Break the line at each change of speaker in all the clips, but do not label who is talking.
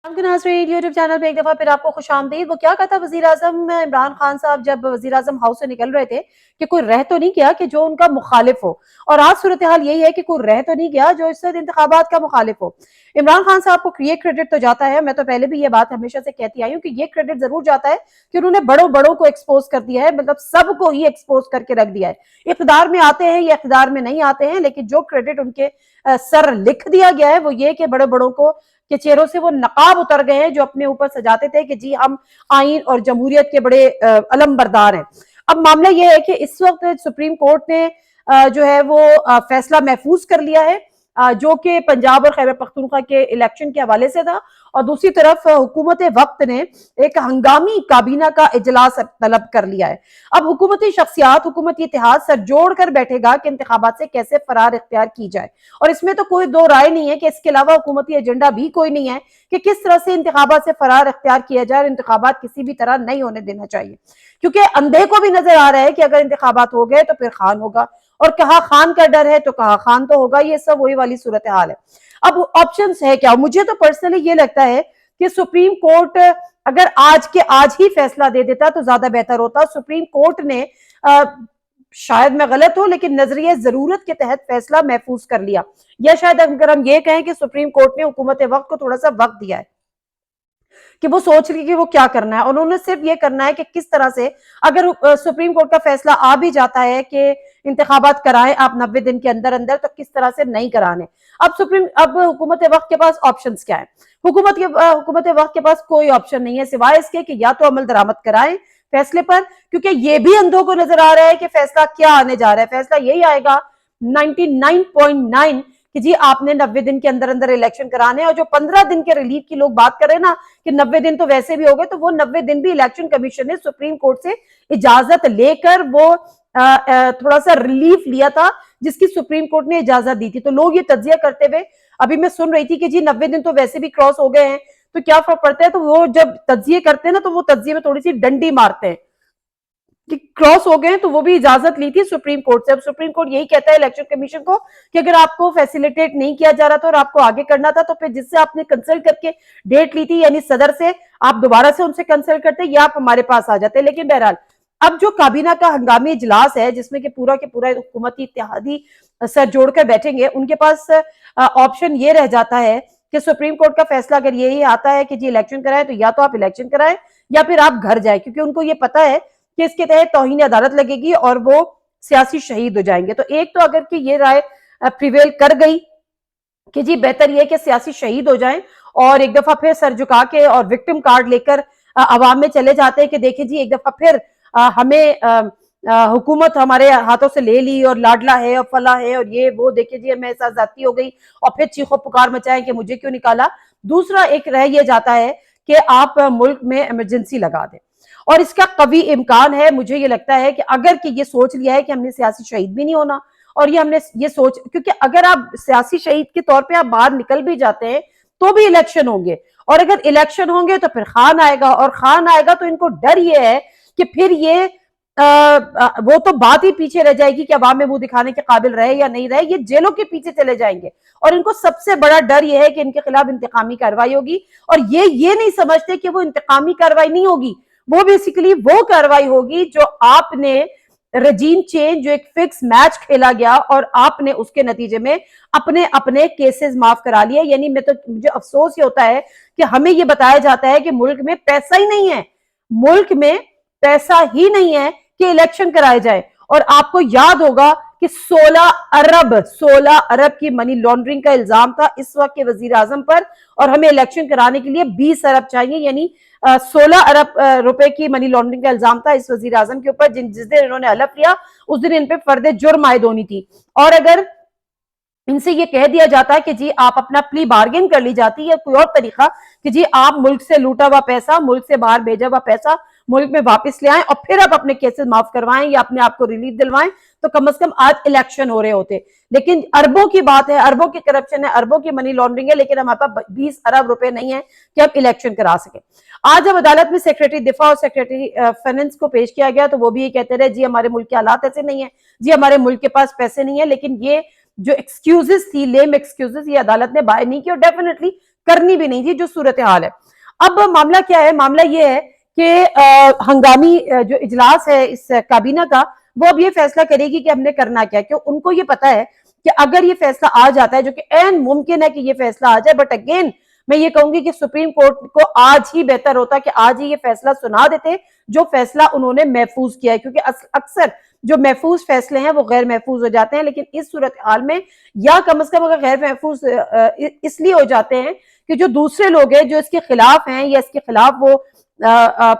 के नाज़रीन YouTube channel पे एक दफ़ा फिर आपको खुशामदीद। वो क्या कहता वज़ीर आज़म इमरान खान साहब जब वज़ीर आज़म हाउस से निकल रहे थे कि कोई रह तो नहीं गया कि जो उनका मुखालिफ हो, और आज सूरत हाल यही है कि कोई रह तो नहीं गया जो इस इंतखाबात का मुखालिफ हो। इमरान खान साहब को ये क्रेडिट तो जाता है, मैं तो पहले भी ये बात हमेशा से कहती आई हूँ कि ये क्रेडिट जरूर जाता है कि उन्होंने बड़ों बड़ों को एक्सपोज कर दिया है, मतलब सबको ही एक्सपोज करके रख दिया है। इक़्तिदार में आते हैं या इक़्तिदार में नहीं आते हैं, लेकिन जो क्रेडिट उनके सर लिख दिया गया है वो ये कि बड़े बड़ों को के चेहरों से वो नकाब उतर गए हैं जो अपने ऊपर सजाते थे कि जी हम आइन और जमहूरियत के बड़े अलमबरदार हैं। अब मामला यह है कि इस वक्त सुप्रीम कोर्ट ने जो है वो फैसला महफूज कर लिया है, जो कि पंजाब और खैबर पख्तूनख्वा के इलेक्शन के हवाले से था, और दूसरी तरफ हुकूमत वक्त ने एक हंगामी काबीना का इजलास तलब कर लिया है। अब हुकूमती शख्सियात, हुकूमती इतिहाद सर जोड़ कर बैठेगा कि इंतखाबात से कैसे फरार इख्तियार की जाए, और इसमें तो कोई दो राय नहीं है कि इसके अलावा हुकूमती एजेंडा भी कोई नहीं है कि किस तरह से इंतखाबात से फरार इख्तियार किया जाए, और इंतखाबात किसी भी तरह नहीं होने देना चाहिए, क्योंकि अंधे को भी नजर आ रहा है कि अगर इंतखाबात हो गए तो फिर खान होगा, और कहा खान का डर है तो कहा खान तो होगा। ये सब वही वाली सूरत हाल है। अब ऑप्शंस है क्या? मुझे तो पर्सनली ये लगता है कि सुप्रीम कोर्ट अगर आज के आज ही फैसला दे देता तो ज्यादा बेहतर होता। सुप्रीम कोर्ट ने शायद मैं गलत हूं, लेकिन नजरिए जरूरत के तहत फैसला महफूज कर लिया, या शायद अगर हम ये कहें कि सुप्रीम कोर्ट ने हुकूमत वक्त को थोड़ा सा वक्त दिया है कि वो सोच रही कि वो क्या करना है, और उन्होंने सिर्फ ये करना है कि किस तरह से अगर सुप्रीम कोर्ट का फैसला आ भी जाता है कि इंतखाबात कराएं आप 90 दिन के अंदर अंदर, तो किस तरह से नहीं कराने। अब हुकूमत वक्त के पास ऑप्शंस क्या है? हुकूमत वक्त के पास कोई ऑप्शन नहीं है सिवाय इसके कि या तो अमल दरामद कराएं फैसले पर, क्योंकि ये भी अंधों को नजर आ रहा है कि फैसला क्या आने जा रहा है। फैसला यही आएगा 99.9 कि जी आपने 90 दिन के अंदर अंदर इलेक्शन कराने, और जो 15 दिन के रिलीफ की लोग बात कर रहे हैं ना कि 90 दिन तो वैसे भी हो गए, तो वो 90 दिन भी इलेक्शन कमीशन ने सुप्रीम कोर्ट से इजाजत लेकर वो थोड़ा सा रिलीफ लिया था, जिसकी सुप्रीम कोर्ट ने इजाजत दी थी। तो लोग ये तज्जिया करते हुए, अभी मैं सुन रही थी कि जी 90 दिन तो वैसे भी क्रॉस हो गए हैं तो क्या फर्क पड़ता है, तो वो जब तज्जिए करते हैं ना तो वो तज्जिए में थोड़ी सी डंडी मारते हैं कि क्रॉस हो गए, तो वो भी इजाजत ली थी सुप्रीम कोर्ट से। अब सुप्रीम कोर्ट यही कहता है इलेक्शन कमीशन को कि अगर आपको फैसिलिटेट नहीं किया जा रहा था और आपको आगे करना था, तो फिर जिससे आपने कंसल्ट करके डेट ली थी यानी सदर से, आप दोबारा से उनसे कंसल्ट करते या आप हमारे पास आ जाते। लेकिन बहरहाल अब जो काबीना का हंगामी इजलास है जिसमें कि पूरा के पूरा हुकूमती इत्तेहादी सर जोड़कर बैठेंगे, उनके पास ऑप्शन ये रह जाता है कि सुप्रीम कोर्ट का फैसला अगर यही आता है कि जी इलेक्शन कराए, तो या तो आप इलेक्शन कराएं या फिर आप घर जाए, क्योंकि उनको ये पता है कि इसके तहत तौहीन अदालत लगेगी और वो सियासी शहीद हो जाएंगे। तो एक तो अगर कि ये राय प्रिवेल कर गई कि जी बेहतर ये कि सियासी शहीद हो जाएं, और एक दफा फिर सर झुका के और विक्टिम कार्ड लेकर अवाम में चले जाते हैं कि देखिए जी एक दफा फिर हमें हुकूमत हमारे हाथों से ले ली, और लाडला है और फला है और ये वो, देखिए जी हमें एहसास जाती हो गई, और फिर चीखो पुकार मचाएं कि मुझे क्यों निकाला। दूसरा एक रह ये जाता है कि आप मुल्क में इमरजेंसी लगा दें, और इसका कभी इम्कान है। मुझे ये लगता है कि अगर कि ये सोच लिया है कि हमने सियासी शहीद भी नहीं होना, और ये हमने ये सोच, क्योंकि अगर आप सियासी शहीद के तौर पे आप बाहर निकल भी जाते हैं तो भी इलेक्शन होंगे, और अगर इलेक्शन होंगे तो फिर खान आएगा, और खान आएगा तो इनको डर ये है कि फिर ये वो तो बात ही पीछे रह जाएगी कि अवाम में मुंह दिखाने के काबिल रहे या नहीं रहे, ये जेलों के पीछे चले जाएंगे। और इनको सबसे बड़ा डर ये है कि इनके खिलाफ इंतकामी कार्रवाई होगी, और ये नहीं समझते कि वो इंतकामी कार्रवाई नहीं होगी, वो बेसिकली वो कार्रवाई होगी जो आपने रजीम चेंज, जो एक फिक्स मैच खेला गया और आपने उसके नतीजे में अपने अपने केसेस माफ करा लिए। यानी मुझे अफसोस ये होता है कि हमें ये बताया जाता है कि मुल्क में पैसा ही नहीं है, मुल्क में पैसा ही नहीं है कि इलेक्शन कराए जाए। और आपको याद होगा कि 16 अरब की मनी लॉन्ड्रिंग का इल्जाम था इस वक्त के वजीर आजम पर, और हमें इलेक्शन कराने के लिए 20 अरब चाहिए, यानी 16 अरब रुपए की मनी लॉन्ड्रिंग का इल्जाम था इस वजीर आजम के ऊपर। जिस दिन इन्होंने हलफ लिया उस दिन इन पे फर्दे जुर्म आयद होनी थी, और अगर इनसे ये कह दिया जाता है कि जी आप अपना प्ली बार्गेन कर ली जाती है, कोई और तरीका कि जी आप मुल्क से लूटा हुआ पैसा, मुल्क से बाहर भेजा हुआ पैसा मुल्क में वापस ले आएं और फिर आप अपने केसेस माफ करवाएं या अपने आप को रिलीफ दिलवाएं, तो कम से कम आज इलेक्शन हो रहे होते। लेकिन अरबों की बात है, अरबों की करप्शन है, अरबों की मनी लॉन्ड्रिंग है, लेकिन हमारे पास 20 अरब रुपए नहीं है कि हम इलेक्शन करा सके। आज जब अदालत में सेक्रेटरी दिफा और सेक्रेटरी फाइनेंस को पेश किया गया तो वो भी ये कहते रहे जी हमारे मुल्क के हालात ऐसे नहीं है, जी हमारे मुल्क के पास पैसे नहीं है। लेकिन ये जो एक्सक्यूजेस थी, लेम एक्सक्यूजेस, ये अदालत ने बाय नहीं की, और डेफिनेटली کرنی بھی نہیں تھی جو صورتحال ہے۔ اب معاملہ کیا ہے؟ معاملہ یہ ہے کہ ہنگامی جو اجلاس ہے اس کابینہ کا، وہ اب یہ فیصلہ کرے گی کہ ہم نے کرنا کیا، کہ ان کو یہ پتا ہے کہ اگر یہ فیصلہ آ جاتا ہے، جو کہ عین ممکن ہے کہ یہ فیصلہ آ جائے، بٹ اگین میں یہ کہوں گی کہ سپریم کورٹ کو آج ہی بہتر ہوتا کہ آج ہی یہ فیصلہ سنا دیتے جو فیصلہ انہوں نے محفوظ کیا ہے، کیونکہ اکثر جو محفوظ فیصلے ہیں وہ غیر محفوظ ہو جاتے ہیں، لیکن اس صورتحال میں یا کم از کم اگر غیر محفوظ اس لیے ہو جاتے ہیں کہ جو دوسرے لوگ ہیں جو اس کے خلاف ہیں یا اس کے خلاف وہ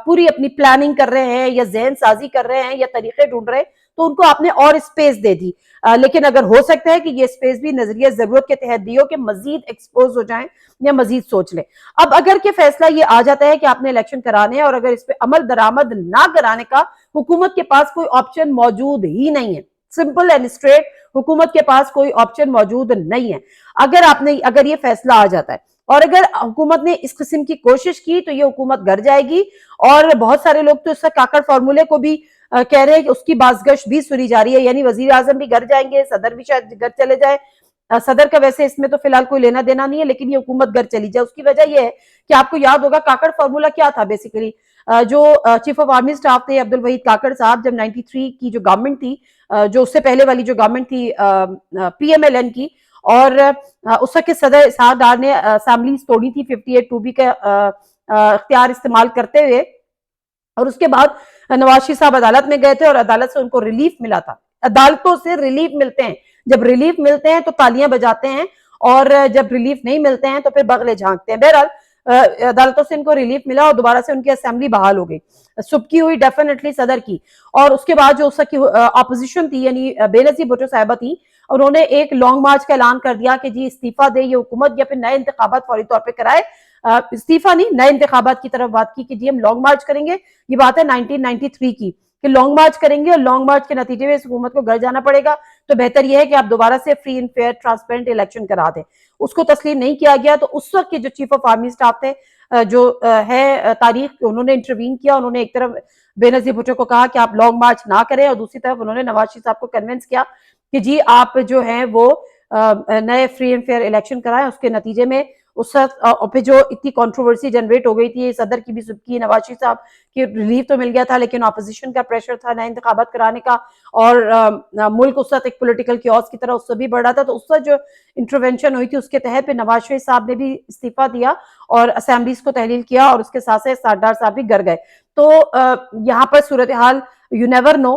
پوری اپنی پلاننگ کر رہے ہیں یا ذہن سازی کر رہے ہیں یا طریقے ڈھونڈ رہے ہیں، تو ان کو آپ نے اور اسپیس دے دی، لیکن اگر ہو سکتا ہے کہ یہ اسپیس بھی نظریہ ضرورت کے تحت دی ہو کہ مزید ایکسپوز ہو جائیں یا مزید سوچ لیں۔ اب اگر کہ فیصلہ یہ آ جاتا ہے کہ آپ نے الیکشن کرانے ہیں اور اگر اس پہ عمل درآمد نہ کرانے کا حکومت کے پاس کوئی آپشن موجود ہی نہیں ہے، سمپل اینڈ اسٹریٹ، حکومت کے پاس کوئی آپشن موجود نہیں ہے۔ اگر یہ فیصلہ آ جاتا ہے اور اگر حکومت نے اس قسم کی کوشش کی تو یہ حکومت گر جائے گی، اور بہت سارے لوگ تو اس کاکڑ فارمولے کو بھی کہہ رہے ہیں کہ اس کی بازگشت بھی سنی جا رہی ہے، یعنی وزیر اعظم بھی گر جائیں گے، صدر بھی شاید گر چلے جائے۔ صدر کا ویسے اس میں تو فی الحال کوئی لینا دینا نہیں ہے، لیکن یہ حکومت گر چلی جائے۔ اس کی وجہ یہ ہے کہ آپ کو یاد ہوگا کاکڑ فارمولہ کیا تھا بیسیکلی، جو چیف آف آرمی سٹاف تھے عبدالوحید کاکڑ صاحب، جب 93 کی جو گورنمنٹ تھی، جو اس سے پہلے والی جو گورنمنٹ تھی پی ایم ایل این کی، اور اس وقت صدر اسحاق ڈار نے اسمبلیز توڑی تھی 58(2)B کا اختیار استعمال کرتے ہوئے، اور اس کے بعد نواز شریف صاحب عدالت میں گئے تھے اور عدالت سے ان کو ریلیف ملا تھا۔ عدالتوں سے ریلیف ملتے ہیں، جب ریلیف ملتے ہیں تو تالیاں بجاتے ہیں، اور جب ریلیف نہیں ملتے ہیں تو پھر بغلے جھانکتے ہیں۔ بہرحال عدالتوں سے ان کو ریلیف ملا اور دوبارہ سے ان کی اسمبلی بحال ہو گئی، سبکی ہوئی ڈیفینیٹلی صدر کی، اور اس کے بعد جو اس کی اپوزیشن تھی یعنی بے نظیر بھٹو صاحبہ تھی، انہوں نے ایک لانگ مارچ کا اعلان کر دیا کہ جی استعفیٰ دے یہ حکومت یا پھر نئے انتخابات فوری طور پہ کرائے۔ استعفیٰ نہیں، نئے انتخابات کی طرف بات کی کہ جی ہم لانگ مارچ کریں گے۔ یہ بات ہے 1993 کی کہ لانگ مارچ کریں گے، اور لانگ مارچ کے نتیجے میں اس حکومت کو گھر جانا پڑے گا، تو بہتر یہ ہے کہ آپ دوبارہ سے free and fair transparent election کرا دیں۔ اس کو تسلیم نہیں کیا گیا، تو اس وقت کے جو چیف آف آرمی سٹاف تھے، جو ہے تاریخ، انہوں نے انٹروین کیا، انہوں نے ایک طرف بے نظیر بھٹو کو کہا کہ آپ لانگ مارچ نہ کریں، اور دوسری طرف انہوں نے نواز شریف صاحب کو کنونس کیا کہ جی آپ جو ہیں وہ نئے فری اینڈ فیئر الیکشن کرائیں۔ اس کے نتیجے میں اس پہ جو اتنی کنٹروورسی جنریٹ ہو گئی تھی، صدر کی بھی سبکی، نواز شریف صاحب کی ریلیف تو مل گیا تھا، لیکن اپوزیشن کا پریشر تھا نئے انتخابات کرانے کا، اور ملک اس وقت ایک پولیٹیکل کیوس کی طرح اس سے بھی بڑھ رہا تھا، تو اس وقت جو انٹروینشن ہوئی تھی اس کے تحت پہ نواز شریف صاحب نے بھی استعفیٰ دیا اور اسمبلیز کو تحلیل کیا، اور اس کے ساتھ ساتھ سردار صاحب بھی گر گئے۔ تو یہاں پر صورتحال یو نیور نو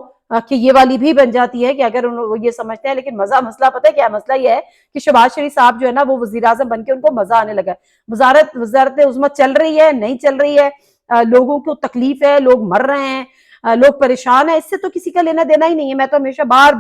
کہ یہ والی بھی بن جاتی ہے کہ اگر وہ یہ سمجھتے ہیں، لیکن مسئلہ پتہ ہے کیا مسئلہ یہ ہے کہ شہباز شریف صاحب جو ہے نا وہ وزیر اعظم بن کے ان کو مزہ آنے لگا ہے، وزارت عظمیٰ چل رہی ہے نہیں چل رہی ہے، لوگوں کو تکلیف ہے، لوگ مر رہے ہیں، لوگ پریشان ہیں، اس سے تو کسی کا لینا دینا ہی نہیں ہے۔ میں تو ہمیشہ بار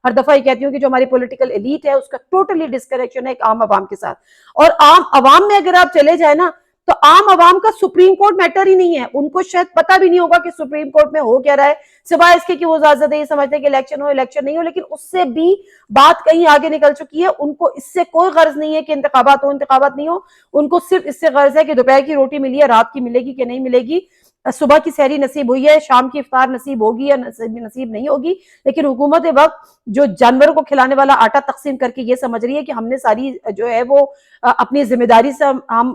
ہر دفعہ یہ کہتی ہوں کہ جو ہماری پولیٹیکل ایلیٹ ہے اس کا ٹوٹلی ڈسکنیکشن ہے ایک عام عوام کے ساتھ، اور عام عوام میں اگر آپ چلے جائیں نا تو عام عوام کا سپریم کورٹ میٹر ہی نہیں ہے، ان کو شاید پتہ بھی نہیں ہوگا کہ سپریم کورٹ میں ہو کیا رہا ہے، سوائے اس کے کہ وہ زیادہ یہ سمجھتے ہیں کہ الیکشن ہو الیکشن نہیں ہو، لیکن اس سے بھی بات کہیں آگے نکل چکی ہے۔ ان کو اس سے کوئی غرض نہیں ہے کہ انتخابات ہو انتخابات نہیں ہو، ان کو صرف اس سے غرض ہے کہ دوپہر کی روٹی ملی ہے، رات کی ملے گی کہ نہیں ملے گی، صبح کی سحری نصیب ہوئی ہے، شام کی افطار نصیب ہوگی یا نصیب نہیں ہوگی، لیکن حکومت وقت جو جانوروں کو کھلانے والا آٹا تقسیم کر کے یہ سمجھ رہی ہے کہ ہم نے ساری جو ہے وہ اپنی ذمہ داری سے ہم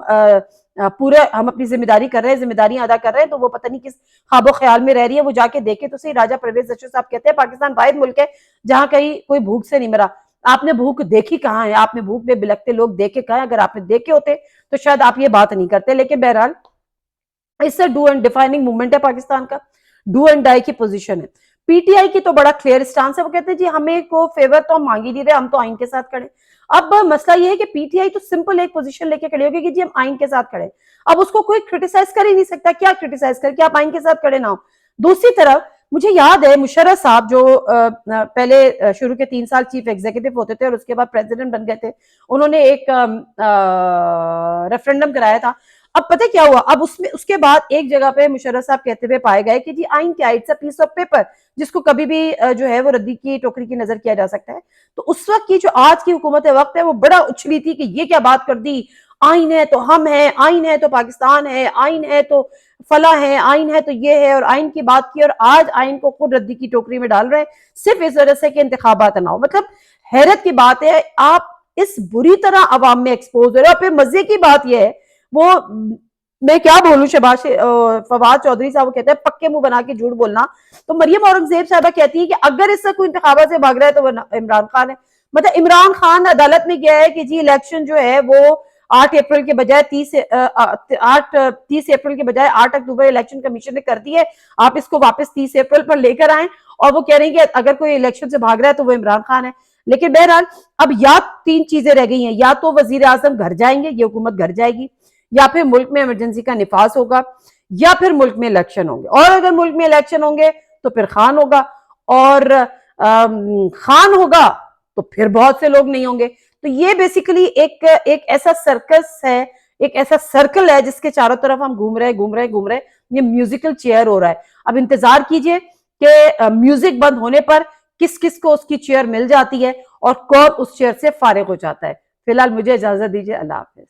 اپنی ذمہ داری کر رہے ہیں، ذمہ داریاں ادا کر رہے ہیں، تو وہ پتہ نہیں کس خواب و خیال میں رہ رہی ہے۔ وہ جا کے دیکھے تو صحیح، راجہ پرویز اشرف صاحب کہتے ہیں پاکستان واحد ملک ہے جہاں کہیں کوئی بھوک سے نہیں مرا۔ آپ نے بھوک دیکھی کہاں ہے؟ آپ نے بھوک میں بلکتے لوگ دیکھے کہاں ہیں؟ اگر آپ نے دیکھے ہوتے تو شاید آپ یہ بات نہیں کرتے، لیکن بہرحال اس سے ڈو اینڈ ڈیفائننگ موومنٹ ہے پاکستان کا، ڈو اینڈ ڈائی کی پوزیشن ہے۔ پی ٹی آئی کی تو بڑا کلیئر سٹانس ہے، وہ کہتے ہیں جی ہمیں کو فیور تو ہم مانگ ہی نہیں رہے، ہم تو آئین کے ساتھ کھڑے۔ اب مسئلہ یہ ہے کہ پی ٹی آئی تو سمپل ایک پوزیشن لے کے کھڑے ہوگی کہ جی ہم آئین کے ساتھ کھڑے، اب اس کو کوئی کرٹیسائز کر ہی نہیں سکتا، کیا کرٹیسائز کر کے آپ آئین کے ساتھ کھڑے نہ ہو۔ دوسری طرف مجھے یاد ہے مشرف صاحب جو پہلے شروع کے 3 سال چیف ایگزیکٹو ہوتے تھے اور اس کے بعد پریزیڈنٹ بن گئے تھے، انہوں نے ایک ریفرنڈم کرایا تھا۔ اب پتہ کیا ہوا، اب اس کے بعد ایک جگہ پہ مشرف صاحب کہتے ہوئے پائے گئے کہ جی آئین کیا ہے، it's a piece of paper جس کو کبھی بھی جو ہے وہ ردی کی ٹوکری کی نظر کیا جا سکتا ہے۔ تو اس وقت کی جو آج کی حکومت وقت ہے وہ بڑا اچھلی تھی کہ یہ کیا بات کر دی، آئین ہے تو ہم ہیں، آئین ہے تو پاکستان ہے، آئین ہے تو فلاں ہے، آئین ہے تو یہ ہے، اور آئین کی بات کی، اور آج آئین کو خود ردی کی ٹوکری میں ڈال رہے ہیں صرف اس وجہ سے کہ انتخابات نہ ہو۔ مطلب حیرت کی بات ہے، آپ इस बुरी तरह अवाम में एक्सपोज हो रहे हैं। और फिर मजे की बात यह है, वो मैं क्या बोलूं, शहबाज फवाद चौधरी साहब कहते हैं पक्के मुंह बना के झूठ बोलना। तो मरियम औरंगजेब साहबा कहती है कि अगर इससे कोई इंतखाबा से भाग रहा है तो वो इमरान खान है। मतलब इमरान खान अदालत में गया है कि जी इलेक्शन जो है वो 8 अप्रैल के बजाय 30 अप्रैल के बजाय 8 अक्टूबर इलेक्शन कमीशन ने कर दी है, आप इसको वापस 30 अप्रैल पर लेकर आए। और वो कह रहे हैं कि अगर कोई इलेक्शन से भाग रहा है तो वो इमरान खान है। लेकिन बहरहाल अब या 3 चीजें रह गई हैं, या तो वजीर आजम घर जाएंगे, ये हुकूमत घर जाएगी, या फिर मुल्क में इमरजेंसी का निफास होगा, या फिर मुल्क में इलेक्शन होंगे। और अगर मुल्क में इलेक्शन होंगे तो फिर खान होगा, और खान होगा तो फिर बहुत से लोग नहीं होंगे। तो ये बेसिकली एक ऐसा सर्कस है, एक ऐसा सर्कल है जिसके चारों तरफ हम घूम रहे। ये म्यूजिकल चेयर हो रहा है। अब इंतजार कीजिए कि म्यूजिक बंद होने पर किस किस को उसकी चेयर मिल जाती है और कौन उस चेयर से फारिग हो जाता है। फिलहाल मुझे इजाजत दीजिए, अल्लाह हाफिज।